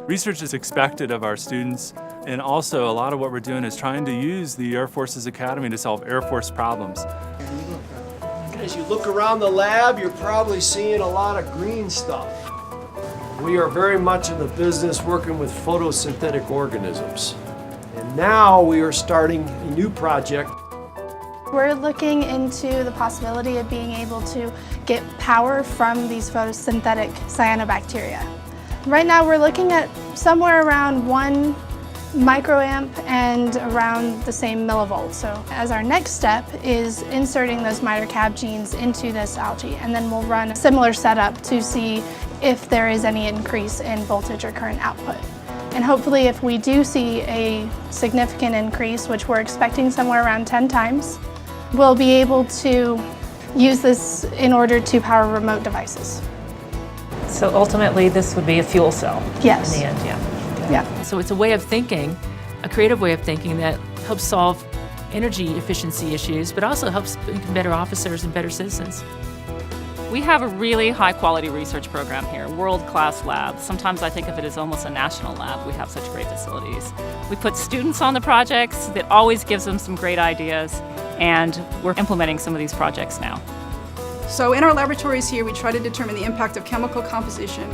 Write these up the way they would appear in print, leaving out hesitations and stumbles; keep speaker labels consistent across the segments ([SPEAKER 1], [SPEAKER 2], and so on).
[SPEAKER 1] Research is expected of our students, and also a lot of what we're doing is trying to use the Air Force's Academy to solve Air Force problems.
[SPEAKER 2] As you look around the lab, you're probably seeing a lot of green stuff. We are very much in the business working with photosynthetic organisms. And now we are starting a new project.
[SPEAKER 3] We're looking into the possibility of being able to get power from these photosynthetic cyanobacteria. Right now we're looking at somewhere around 1 microamp and around the same millivolt. So as our next step is inserting those miter cab genes into this algae, and then we'll run a similar setup to see if there is any increase in voltage or current output. And hopefully if we do see a significant increase, which we're expecting somewhere around 10 times, we'll be able to use this in order to power remote devices.
[SPEAKER 4] So ultimately, this would be a fuel cell.
[SPEAKER 3] Yes.
[SPEAKER 4] In the end, yeah.
[SPEAKER 3] Yeah.
[SPEAKER 5] So it's a way of thinking, a creative way of thinking that helps solve energy efficiency issues, but also helps make better officers and better citizens.
[SPEAKER 6] We have a really high-quality research program here, world-class labs. Sometimes I think of it as almost a national lab. We have such great facilities. We put students on the projects. That always gives them some great ideas, and we're implementing some of these projects now.
[SPEAKER 7] So in our laboratories here, we try to determine the impact of chemical composition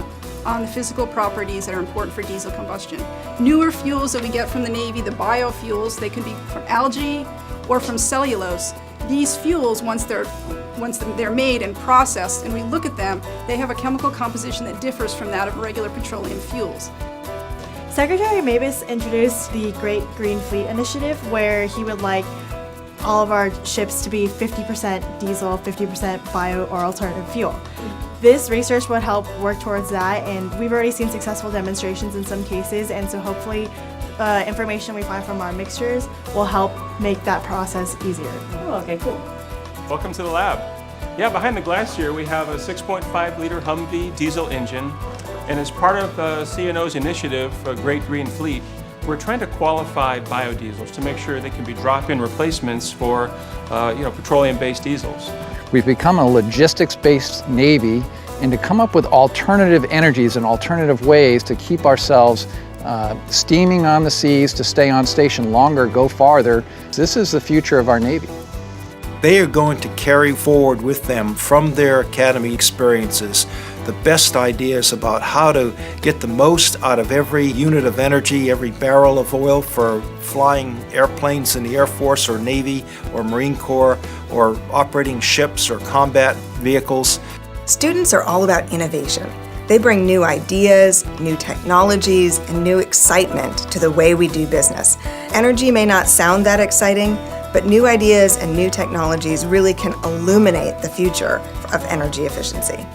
[SPEAKER 7] on the physical properties that are important for diesel combustion. Newer fuels that we get from the Navy, the biofuels, they can be from algae or from cellulose. These fuels, once they're made and processed and we look at them, they have a chemical composition that differs from that of regular petroleum fuels.
[SPEAKER 8] Secretary Mabus introduced the Great Green Fleet Initiative, where he would like all of our ships to be 50% diesel, 50% bio or alternative fuel. This research would help work towards that, and we've already seen successful demonstrations in some cases, and so hopefully information we find from our mixtures will help make that process easier.
[SPEAKER 4] Oh, okay, cool.
[SPEAKER 9] Welcome to the lab. Yeah, behind the glass here we have a 6.5 liter Humvee diesel engine, and as part of CNO's initiative, Great Green Fleet, we're trying to qualify biodiesels to make sure they can be drop-in replacements for petroleum-based diesels.
[SPEAKER 10] We've become a logistics-based Navy, and to come up with alternative energies and alternative ways to keep ourselves steaming on the seas, to stay on station longer, go farther. This is the future of our Navy.
[SPEAKER 11] They are going to carry forward with them from their academy experiences the best ideas about how to get the most out of every unit of energy, every barrel of oil for flying airplanes in the Air Force or Navy or Marine Corps, or operating ships or combat vehicles.
[SPEAKER 12] Students are all about innovation. They bring new ideas, new technologies, and new excitement to the way we do business. Energy may not sound that exciting, but new ideas and new technologies really can illuminate the future of energy efficiency.